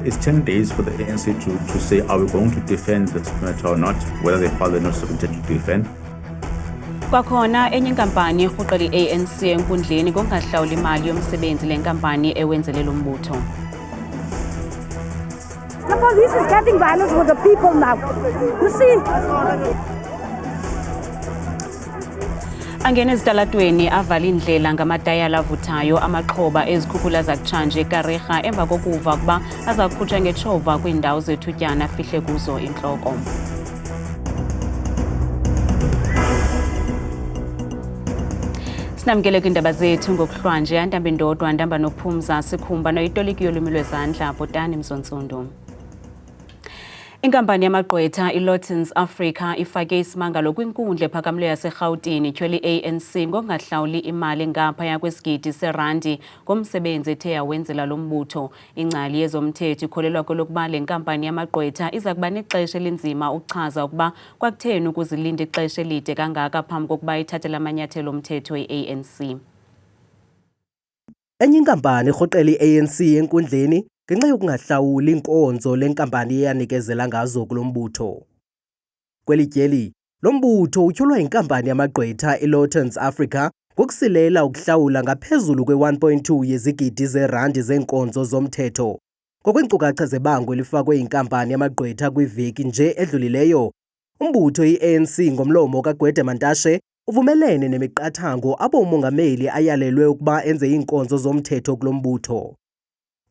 It's 10 days for the ANC to say, are we going to defend this matter or not, whether they file the notice of intent to defend. Kwakhona enye inkampani irhuqela i-ANC enkundleni ngokungahlawuli imali yomsebenzi lenkampani ewenzele lo mbutho. The police is getting violence with the people now. You see? Angena ezitalatweni avala indlela ngamatayala avuthayo amaxhoba ezikhukhula zakutshanje eKarega emva kokuva ukuba azakukhutshwa ngetshova kwiindawo zethutyana afihle kuzo intloko. Sinamkele kwiindaba zethu ngokuhlwanje Ntambi Ndodwa Ndamba Nophumza Sikhumba noyitoliki yolwimi lwezandla Bhotani Mzontsundu. Inkampani yamagqwetha iLawtons Africa ifake isimangalo kwinkundla ephakamileyo yaseRhawutini ityhwele i-ANC ngokungahlawuli imali ngaphaya kwesigidi serandi ngomsebenzi ethe yawenzela lo mbutho. Ingcali yezomthetho ikholelwa kwelokuba le nkampani yamagqwetha iza kuba nexesha elinzima ukuchaza ukuba kwakutheni ukuzilinda ixesha elide kangaka phambi kokuba ithathele amanyathelo omthetho i-ANC. Enye inkampani irhoqela i-ANC enkundleni ngenxa yokungahlawuli inkonzo lenkampani eyanikezela ngazo kulo mbutho. Kweli tyeli, lo mbutho utyholwa inkampani yamagqwetha iLawtons Africa ngokusilela ukuhlawula ngaphezulu kwe-1.2 yezigidi zerandi zeenkonzo zomthetho. Ngokweenkcukacha zebango elifakwe inkampani yamagqwetha kwiveki nje edlulileyo, umbutho i-ANC ngomlomo kaGwede Mantashe uvumelene nemiqathango apho umongameli ayalelwe ukuba enze iinkonzo zomthetho kulo mbutho.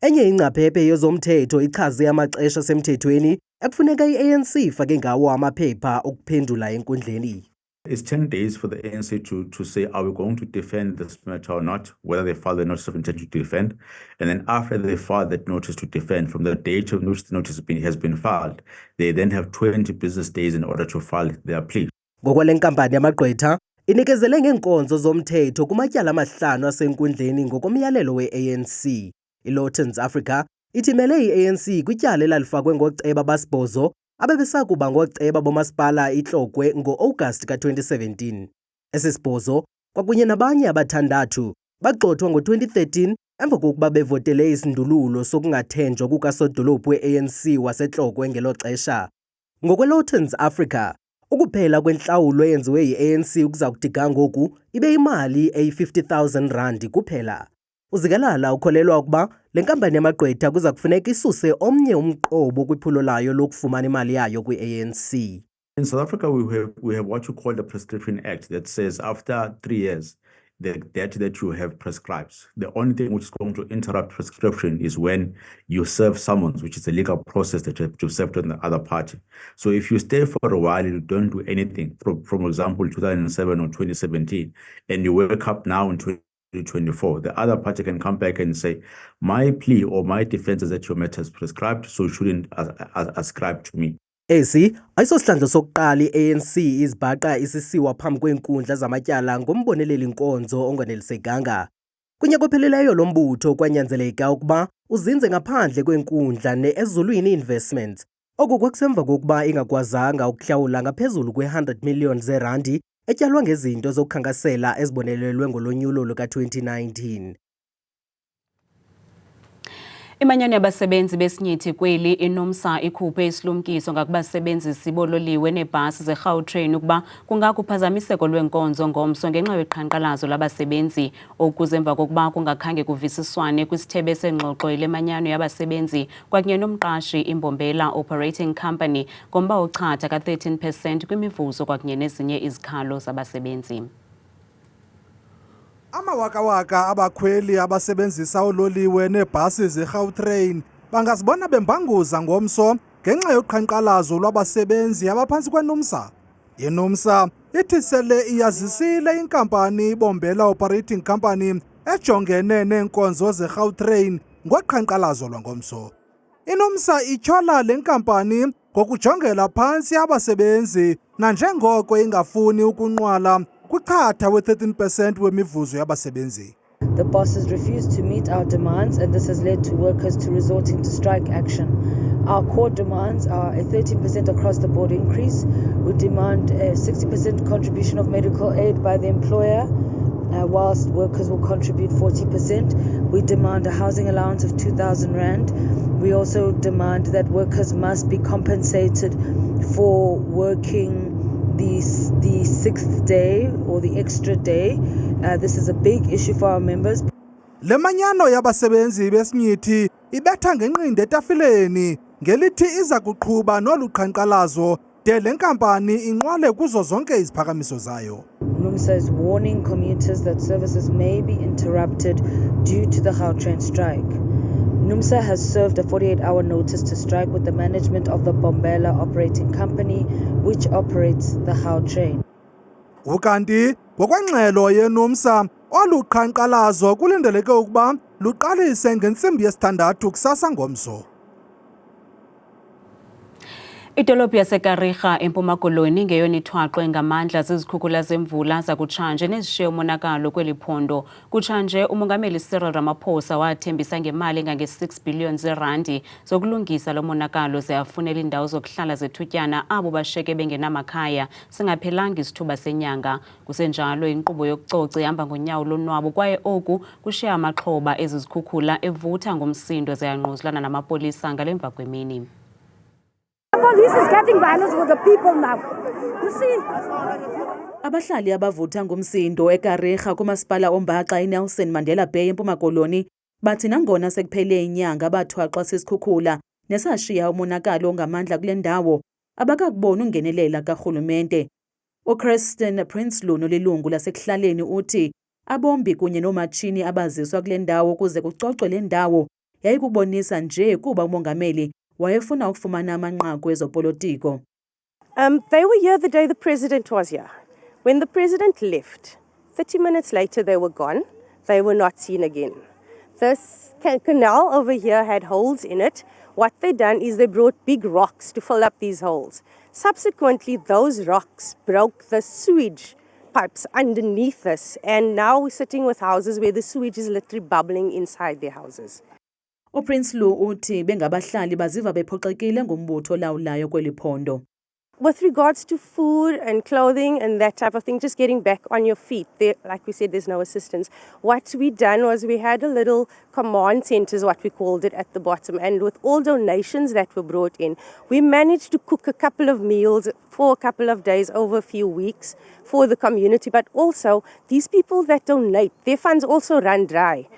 Enye ingcaphephe yezomthetho ichaze amaxesha semthethweni ekufuneka i-ANC ifake ngawo amaphepha okuphendula enkundleni. It's 10 days for the ANC to say, are we going to defend this matter or not, whether they file the notice of intent to defend. And then after they file that notice to defend, from the date of which the notice has been filed, they then have 20 business days in order to file their plea. Ngokwale nkampani yamagqwetha inikezele ngeenkonzo zomthetho kumatyala amahlanu asenkundleni ngokomyalelo we-ANC. iLawtons Africa ithimele i-ANC kwityala elalifakwe ngooceba basibhozo abebesakuba ngooceba bomasipala iTlokwe ngo-Agasti ka-2017. Esi sibhozo kwakunye nabanye abathandathu bagxothwa ngo-2013 emva kokuba bevotele isindululo sokungathenjwa kukasodolophu we-ANC waseTlokwe ngelo xesha. NgokweLawtons Africa, ukuphela kwentlawulo eyenziwe yi-ANC ukuza kudiga ngoku ibe imali eyi-50,000 randi kuphela. Uzikalala ukholelwa ukuba le nkampani yamagqwetha kuza kufuneka isuse omnye umqobo kwiphulo layo lokufumana imali yayo kwi-ANC. In South Africa, we have what you call the Prescription Act that says after 3 years, the debt that you have prescribes. The only thing which is going to interrupt prescription is when you serve summons, which is a legal process that you have to serve to the other party. So if you stay for a while, you don't do anything, from example, 2007 or 2017, and you wake up now in 2024, the other party can come back and say, my plea or my defense is that your matter is prescribed, so you shouldn't ascribe to me. Esi ayisosihlandlo sokuqala i-ANC izibhaqa isisiwa phambi kweenkundla zamatyala ngomboneleli inkonzo onganelisekanga. Kunyaka opheleleyo lo mbutho kwanyanzeleka ukuba uzinze ngaphandle kweenkundla ne-Ezulwini Investments. Oku kwakusemva kokuba ingakwazanga ukuhlawula ngaphezulu kwe-100 million zerandi etyalwa ngezinto zokukhankasela ezibonelelwe ngolonyulo luka-2019. Imanyano yabasebenzi besinyithi kweli iNUMSA ikhuphe isilumkiso ngakubasebenzisi bololiwe neebhasi zeGautrain ukuba kungakuphazamiseko lwenkonzo ngomso ngenxa yoqhankqalazo labasebenzi okuze emva kokuba kungakhange kuvisiswane kwisithebe sengxoxo lemanyano yabasebenzi kwakunye nomqashi iMbombela Operating Company ngomba ochatha ka-13% kwimivuzo kwakunye nezinye izikhalo zabasebenzi. Amawakawaka abakhweli abasebenzisa uloliwe neebhasi zeGautrain bangazibona bembanguza ngomso ngenxa yoqhankqalazo lwabasebenzi abaphantsi kweNUMSA. INUMSA ithi sele iyazisile inkampani iBombela Operating Company ejongene neenkonzo zeGautrain ngoqhankqalazo lwangomso. INUMSA ityhola le nkampani ngokujongela phantsi abasebenzi nanjengoko ingafuni ukunqwala kuchatha we-13% wemivuzo yabasebenzi. The bosses refused to meet our demands and this has led to workers to resorting to strike action. Our core demands are a 13% across the board increase. We demand a 60% contribution of medical aid by the employer. whilst workers will contribute 40%. We demand a housing allowance of 2,000 Rand. We also demand that workers must be compensated for working the sixth day or the extra day. This is a big issue for our members. Le manyano yabasebenzi besinyithi ibetha ngenqindi etafileni ngelithi iza kuqhuba nolu qhankqalazo de le nkampani inqwale kuzo zonke iziphakamiso zayo. NUMSA is warning commuters that services may be interrupted due to the Gautrain strike. NUMSA has served a 48-hour notice to strike with the management of the Bombela operating company, which operates the Gautrain. Ukanti ngokwengxelo yeNUMSA olu qhankqalazo kulindeleke ukuba luqalise ngentsimbi yesithandathu kusasa ngomso. Idolophu yaseKarega eMpuma Koloni ngeyona ithwaxwe ngamandla zizikhukhula zemvula zakutshanje nezishiye umonakalo kweli phondo. Kutshanje umongameli Cyril Ramaphosa wathembisa ngemali engange-6 billion zeerandi zokulungisa lo monakalo ze afunela indawo zokuhlala zethutyana abo bashiyeke bengenamakhaya singaphelanga isithuba senyanga. Kusenjalo inkqubo yokucoca ihamba ngonyawo lonwabo kwaye oku kushiya amaxhoba ezizikhukhula evutha ngomsindo ziyangquzulana namapolisa ngalemva kwemini. The police is getting violence with the people now. You see? Abahlali abavutha ngumsindo eKarega kumasipala ombaxa eNelson Mandela Bay eMpuma Koloni bathi nangona sekuphele inyanga bathwaxwa sisikhukhula nesashiya umonakalo ngamandla kule ndawo abakakubona ungenelela karhulumente. uChriston Prinsloo nolilungu lasekuhlaleni uthi abombi kunye noomatshini abaziswa kule ndawo kuze kucocwe le ndawo yayikubonisa nje kuba umongameli wayefuna ukufumana amanqaku ezopolitiko. They were here the day the president was here. When the president left, 30 minutes later they were gone. They were not seen again. This canal over here had holes in it. What they done is they brought big rocks to fill up these holes. Subsequently, those rocks broke the sewage pipes underneath us, and now we're sitting with houses where the sewage is literally bubbling inside their houses. uPrinsloo uthi bengabahlali baziva bephoxekile ngumbutho olawulayo kweli phondo. With regards to food and clothing and that type of thing, just getting back on your feet, there, like we said, there's no assistance. What we done was we had a little command center, is what we called it, at the bottom. And with all donations that were brought in, we managed to cook a couple of meals for a couple of days over a few weeks for the community. But also, these people that donate, their funds also run dry.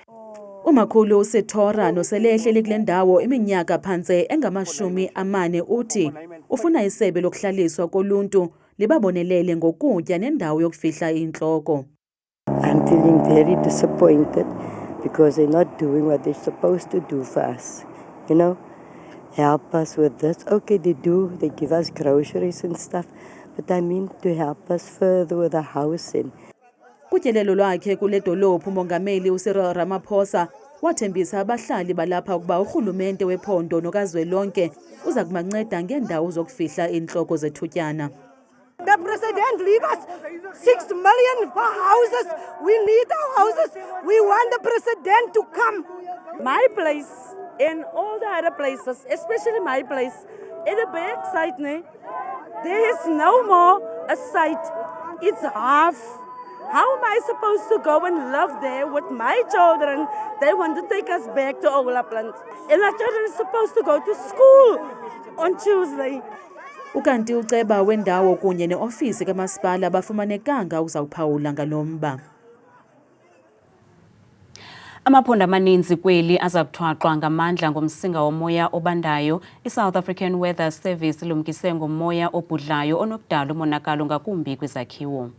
Umakhulu uSithora noselehleli kule ndawo iminyaka phantse engamashumi-40 uthi ufuna isebe lokuhlaliswa koluntu libabonelele ngokutya nendawo yokufihla intloko. I'm feeling very disappointed because they're not doing what they're supposed to do for us. You know, help us with this. Okay, they do. They give us groceries and stuff. But I mean to help us further with the housing. Kutyelelo lwakhe kule dolophu umongameli uCyril Ramaphosa wathembisa abahlali balapha ukuba urhulumente wephondo nokazwelonke uza kubanceda ngeendawo zokufihla intloko zethutyana. The president leave us 6 million for houses. We need our houses. We want the president to come. My place and all the other places, especially my place, in the back side, there is no more a site. It's half. How am I supposed to go and live there with my children? They want to take us back to Olapland. And our children are supposed to go to school on Tuesday. Ukanti uceba wendawo kunye neofisi kamasipala bafumanekanga uzawuphawula ngalomba. Amaphondo amaninzi kweli aza kuthwaxwa ngamandla ngomsinga womoya obandayo. iSouth African Weather Service ilumkise ngomoya obhudlayo onokudala umonakalo ngakumbi kwizakhiwo.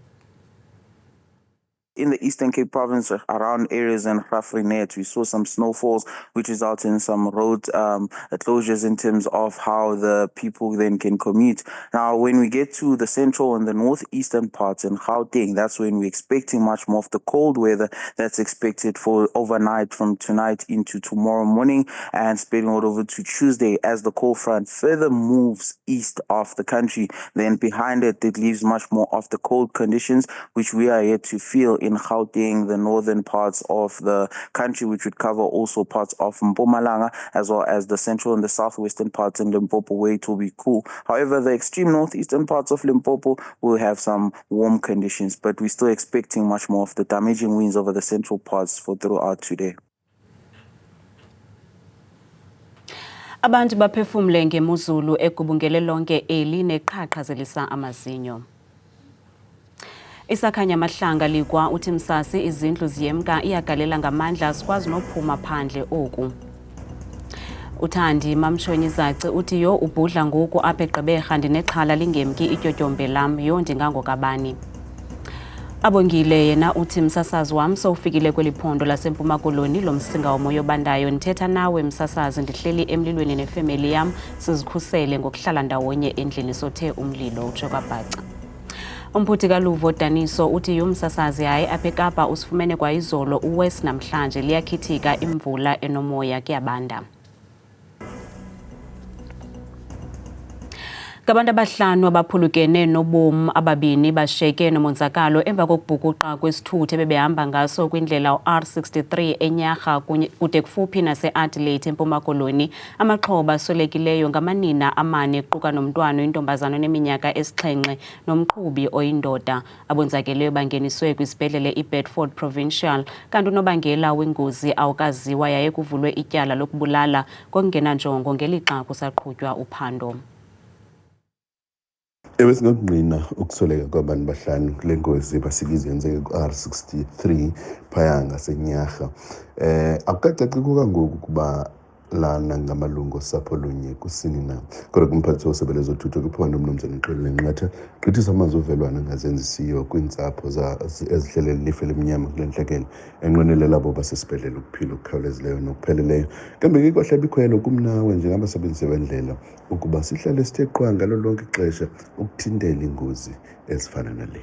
In the Eastern Cape province, around areas in Graaff-Reinet, we saw some snowfalls, which resulted in some road closures in terms of how the people then can commute. Now, when we get to the central and the northeastern parts in Gauteng, that's when we're expecting much more of the cold weather that's expected for overnight from tonight into tomorrow morning and spreading out over to Tuesday as the cold front further moves east of the country. Then behind it, it leaves much more of the cold conditions, which we are yet to feel in in Gauteng, the northern parts of the country, which would cover also parts of Mpumalanga, as well as the central and the southwestern parts in Limpopo, where it will be cool. However, the extreme northeastern parts of Limpopo will have some warm conditions, but we're still expecting much more of the damaging winds over the central parts for throughout today. Abantu baphefumle ngemozulu egubungele lonke eli neqhaqhazelisa amazinyo. Isakhanya Mahlanga likwa uthi Msasi izindlu ziyemka iyagalela ngamandla sikwazi nophuma phandle oku. Uthandi Mamshonyi Zaci uthi yo ubhudla ngoku apha eGqeberha ndinexhala lingemki ityotyombe lam yo ndingangokabani. Abongile yena uthi msasazi wam sowufikile kweli phondo laseMpuma Koloni lomsinga womoya obandayo ndithetha nawe msasazi ndihleli emlilweni nefemeli yam sizikhusele ngokuhlala ndawonye endlini sothe umlilo utsho kaBhaca. Umphuthi kaLuvo Daniso uthi yomsasazi hayi apha eKapa usifumene kwa izolo uWest namhlanje liyakhithika imvula enomoya kuyabanda. Ngabantu abahlanu abaphulukene nobomi ababini bashiyeke nomonzakalo emva kokubhukuqa kwesithuthi bebehamba ngaso kwindlela R63 eNyarha kude kufuphi nase-Adelaide eMpuma Koloni. Amaxhoba asolekileyo ngamanina amane kuquka nomntwana oyintombazana oneminyaka esixhenxe nomqhubi oyindoda. Abonzakeleyo bangeniswe kwisibhedlele iBedford Provincial kanti unobangela wengozi awukaziwa yaye kuvulwe ityala lokubulala ngokungenanjongo ngelixa kusaqhutywa uphando. Ebesingaqina ukusoleka kwabantu bahlanu kule ngozi basikizi yenzeke ku-R63 phaya ngaseNyarha. Akukacaci kangoku kuba lana ngamalungu osapho lunye kusini na. Kodwa kumphathi wosebe lezothutho kwiphondo uMnumzana Xolile Nqatha gqithisa amazwi ovelwano angazenzisiyo kwiintsapho ezihlelele ilifa elimnyama kule ntlekele enqwenelela abo basesibhedlele ukuphila okukhawulezileyo nokupheleleyo. Kambe ke kwahle bikhwelo kumnawe njengabasebenzisi bendlela ukuba sihlale sithe qwa ngalo lonke ixesha ukuthintela ingozi ezifana nale.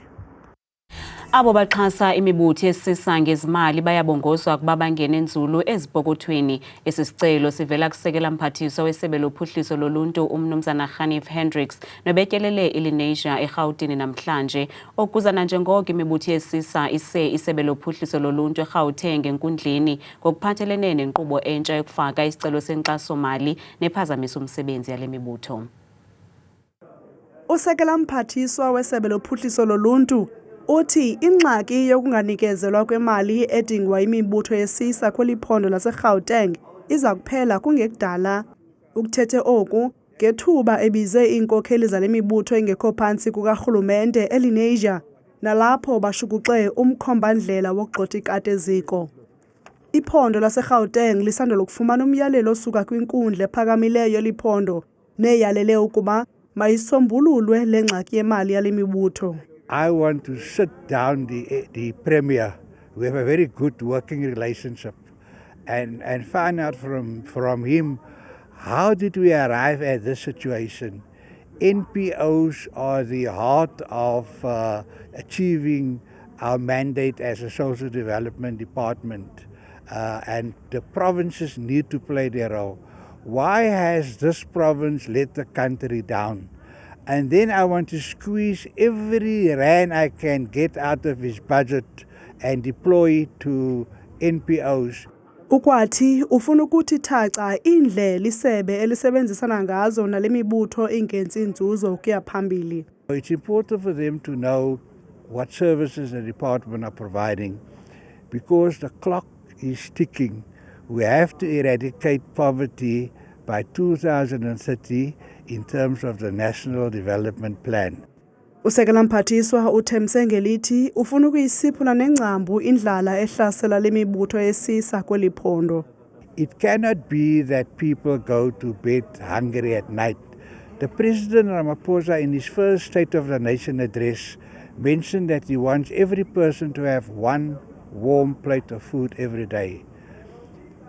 Abo baxhasa imibutho esisa ngezimali bayabongozwa kuba bangene nzulu ezipokothweni. Esi sicelo sivela kusekela mphathiswa wesebe lophuhliso loluntu uMnumzana Hanif Hendricks nobetyelele iLenasia eGauteng namhlanje okuzana njengoko imibutho esisa isebe lophuhliso loluntu eGauteng enkundleni ngokuphathelene nenkqubo entsha yokufaka isicelo senkxaso-mali nephazamisa umsebenzi yale mibutho. Usekela mphathiswa wesebe lophuhliso loluntu uthi ingxaki yokunganikezelwa kwemali edingwa imibutho yesisa kweli phondo laseGauteng iza kuphela kungekudala. Ukuthethe oku ngethuba ebize iinkokheli zale mibutho engekho phantsi kukarhulumente eLenasia nalapho bashukuxe umkhombandlela wokugxotha ikati eziko. Iphondo laseGauteng lisandula ukufumana umyalelo osuka kwinkundla ephakamileyo liphondo neyalele ukuba mayisombululwe le ngxaki yemali yale mibutho. I want to sit down the Premier. We have a very good working relationship and find out from him how did we arrive at this situation. NPOs are the heart of achieving our mandate as a social development department and the provinces need to play their role. Why has this province let the country down? And then I want to squeeze every rand I can get out of his budget and deploy to NPOs. Ukwathi ufuna ukuthi thaca indlela isebe elisebenzisana ngazo nale mibutho ingenzi inzuzo ukuya phambili. It's important for them to know what services the department are providing because the clock is ticking. We have to eradicate poverty by 2030 in terms of the National Development Plan. Usekela mphathiswa uthemse ngelithi ufuna ukuyisiphula nengcambu indlala ehlasela le mibutho esisa kweli phondo. It cannot be that people go to bed hungry at night. The President Ramaphosa in his first State of the Nation address mentioned that he wants every person to have one warm plate of food every day.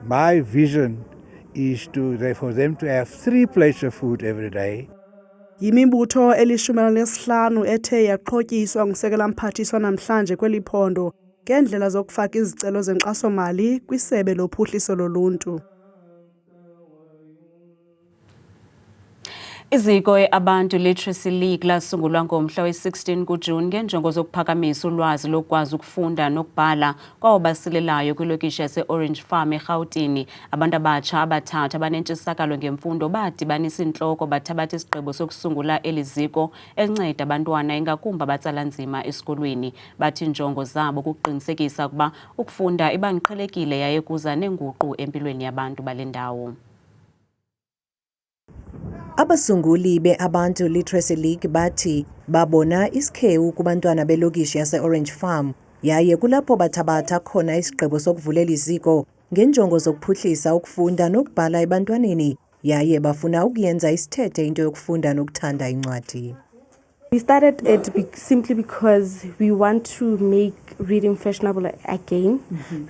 My vision is for them to have 3 plates of food every day. Yimibutho eli-15 ethe yaqhotyiswa ngusekela mphathiswa namhlanje kweli phondo ngendlela zokufaka izicelo zenkxaso-mali kwisebe lophuhliso loluntu. Iziko Abantu Literacy League lasungulwa ngomhla we-16 kuJuni ngenjongo zokuphakamisa ulwazi lokwazi ukufunda nokubhala kwabasilelayo kwilokishi yase-Orange Farm eRhawutini. Abantu abatsha abathathu abanentshisakalo ngemfundo badibanisa intloko bathabatha isigqibo sokusungula eli ziko elinceda abantwana ingakumbi abatsala nzima esikolweni. Bathi injongo zabo kuqinisekisa ukuba ukufunda ibanqhelekile yaye kuza nenguqu empilweni yabantu bale ndawo. Abasunguli be-Abantu Literacy League bathi babona isikhewu kubantwana belokishi yase-Orange Farm yaye kulapho bathabatha khona isigqibo sokuvulela iziko ngenjongo zokuphuhlisa ukufunda nokubhala ebantwaneni yaye bafuna ukuyenza isithethe into yokufunda nokuthanda incwadi. We started it simply because we want to make reading fashionable again.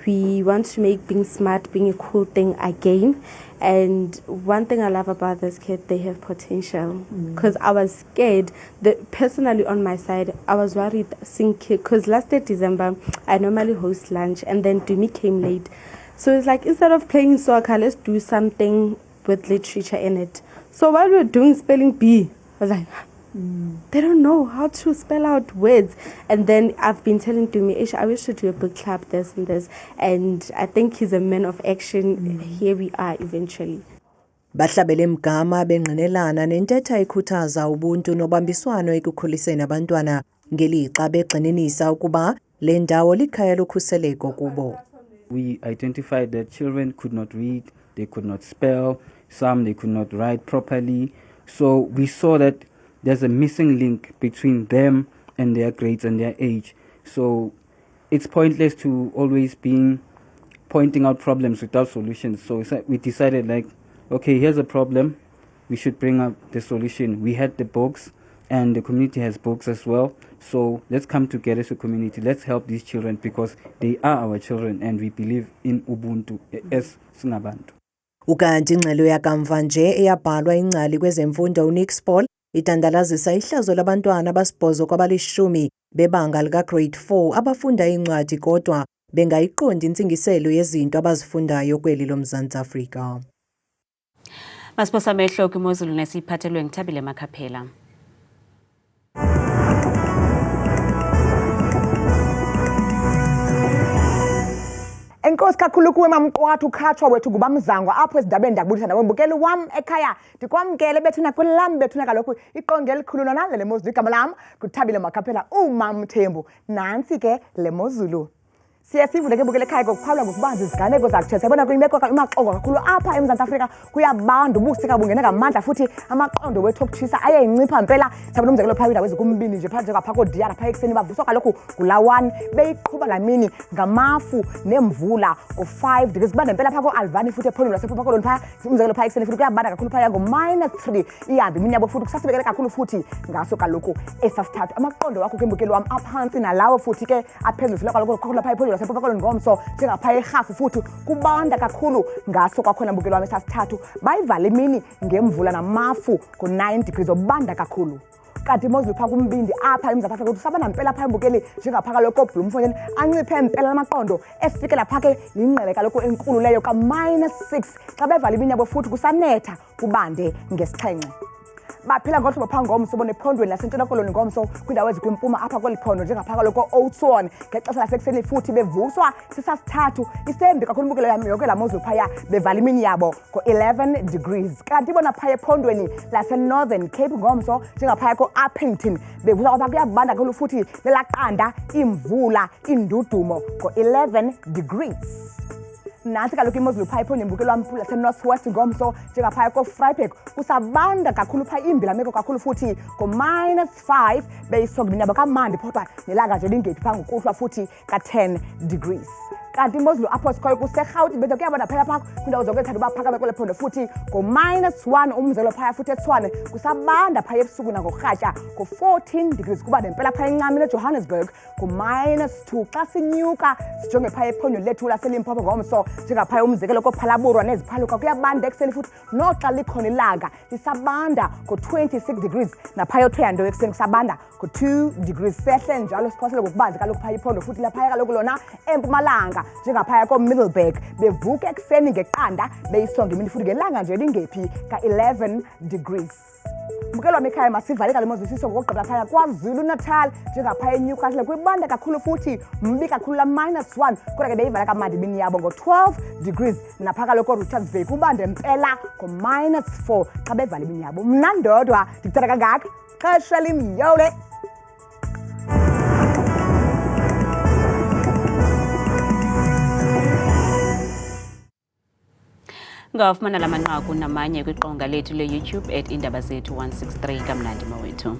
We want to make being smart, being a cool thing again. And one thing I love about this kid, they have potential. Because I was scared, that personally on my side, I was worried seeing kids. Because last year, December, I normally host lunch and then Dumi came late. So it's like, instead of playing soccer, let's do something with literature in it. So while we were doing spelling bee, I was like, they don't know how to spell out words. And then I've been telling Dumi, I wish to do a book club, this and this. And I think he's a man of action. Here we are eventually. Bahlabele mgama bengqinelana nentetha ikhuthaza ubuntu nobambiswano ekukhuliseni abantwana ngelixa begxininisa ukuba le ndawo likhaya lokhuseleko kubo. We identified that children could not read, they could not spell, some they could not write properly. So we saw that there's a missing link between them and their grades and their age. So it's pointless to always be pointing out problems without solutions. So we decided, like, okay, here's a problem, we should bring up the solution. We had the books and the community has books as well. So let's come together as a community. Let's help these children because they are our children and we believe in Ubuntu as singabantu. Ukanti ingxelo yakamva nje eyabhalwa ingcali kwezemfundo uNix Paul itandalazisa ihlazo labantwana abasibhozo kwabalishumi bebanga lika grade 4 abafunda incwadi kodwa bengayiqondi intsingiselo yezinto abazifundayo kweli loMzantsi Afrika. Masiphosa amehlo kwimozulu nesiphathelwe ngithabile Makhaphela. Enkosi kakhulu kuwe mamqwathu ukhatshwa wethu ngubamzangwa apho ezindabeni ndakubulisa nawe mbukeli wam ekhaya ndikwamkele bethuna kwelam bethuna kaloku iqonge elikhulu nonale le mozulu igama lam kuthabile Makhaphela uMamthembu nansi ke le mozulu. Siya sivude ke bukele ekhaya kokuphawula ngokubanzi iziganeko zakuthetha yabona kwimeko imaxongo kakhulu apha eMzantsi Afrika kuyabanda ubusika bungena ngamandla futhi amaqondo wethu okutshisa ayeyincipha impela sabona umzekelo phaya kwindawo ezikumbini nje phakathi ngapha kodiyara phaya ekuseni bavuswa kaloku ngulawani beyiqhuba lamini ngamafu nemvula ngo5 degrees kubanda impela phaya koAlvani futhi ephondweni lasePhupha Koloni phaya umzekelo phaya ekuseni futhi kuyabanda kakhulu phaya ngo-3 ihambe imini yabo futhi kusasibekele kakhulu futhi ngaso kaloku esasithathu amaqondo wakho ke mbukeli wam aphansi nalawo futhi ke aphezulu fika kaloku khokhula phaya ephondweni lasePhupha Koloni ngomso njengaphaya eRhafu futhi kubanda kakhulu ngaso kwakhona mbukeli wami esasithathu bayivala imini ngemvula namafu ngo9 degrees obanda kakhulu. Kanti imozulu phaa kumbindi apha eMzantsi Afrika ukuthi sabana mpela phaa mbukeli njengapha kaloku Bloemfontein anciphe mpela amaqondo esifikela phaa ke yingqele kaloku enkulu leyo ka-6 xa bevala imini yabo futhi kusanetha kubande ngesixhenxe. Baphila ngohlobo phaa ngomso bona ephondweni laseNtshona Koloni ngomso kwindawo ezikwimpuma apha kweli phondo njengapha kaloku Oudtshoorn ngexesha lasekuseni futhi bevuswa sisasithathu isembi kakhulu mbukelo yami yonke laa mozulu phaya bevala imini yabo ngo-11 degrees. Kanti bona phaya ephondweni laseNorthern Cape ngomso njengaphaya ko-Appington bevuswa kwapha kuyabanda kakhulu futhi lelaqanda imvula indudumo ngo-11 degrees. Nansi kaloku imozulu phaya ephondweni mbukelo wami laseNorthwest ngomso njengaphaya koVryburg kusabanda kakhulu phaya imbilameko kakhulu futhi ngo-5 beyisogwini yabo kamandi phodwa nelanga nje lingethi phaa ngokuhlwa futhi ka-10 degrees. Kanti imozulu apho sikhoyo kuseRhawutini bethu kuyabona phaya phaa kwindawo zonke ezithathu baphakame kwele phondo futhi ngo-1 umzekelo phaya futhi eTshwane kusabanda phaya ebusuku nangokurhatya ngo-14 degrees kuba nempela phaya encamini eJohannesburg ngo-2 xa sinyuka sijonge phaya ephondweni lethu laseLimpopo ngomso njengaphaya umzekelo koPhalaborwa neziphaluka kuyabanda ekuseni futhi noxa likhona ilanga lisabanda ngo-26 degrees naphaya eThohoyandou ekuseni kusabanda ngo-2 degrees sehle njalo siphosele ngokubanzi kaloku phaya iphondo futhi laphaya kaloku lona empumalanga njengaphaya ko-Middleburg bevuka ekuseni ngeqanda beyisonga imini futhi ngelanga nje lingephi ka-11 degrees. Mbukelo wami ekhaya masivale kale mozisiso ngokugqibela phaya KwaZulu Natal njengaphaya eNewcastle kwibanda kakhulu futhi mbi kakhulu la -1 kodwa ke beyivala kamandi imini yabo ngo-12 degrees naphaka lokho Richards Bay kubanda impela ngo-4 xa bevala imini yabo. Mna ndodwa ndikuthanda kangaka xesha limyole. Ngawafumana la manqaku namanye kwiqonga lethu le-YouTube @indaba zethu 163 kamnandi mawethu.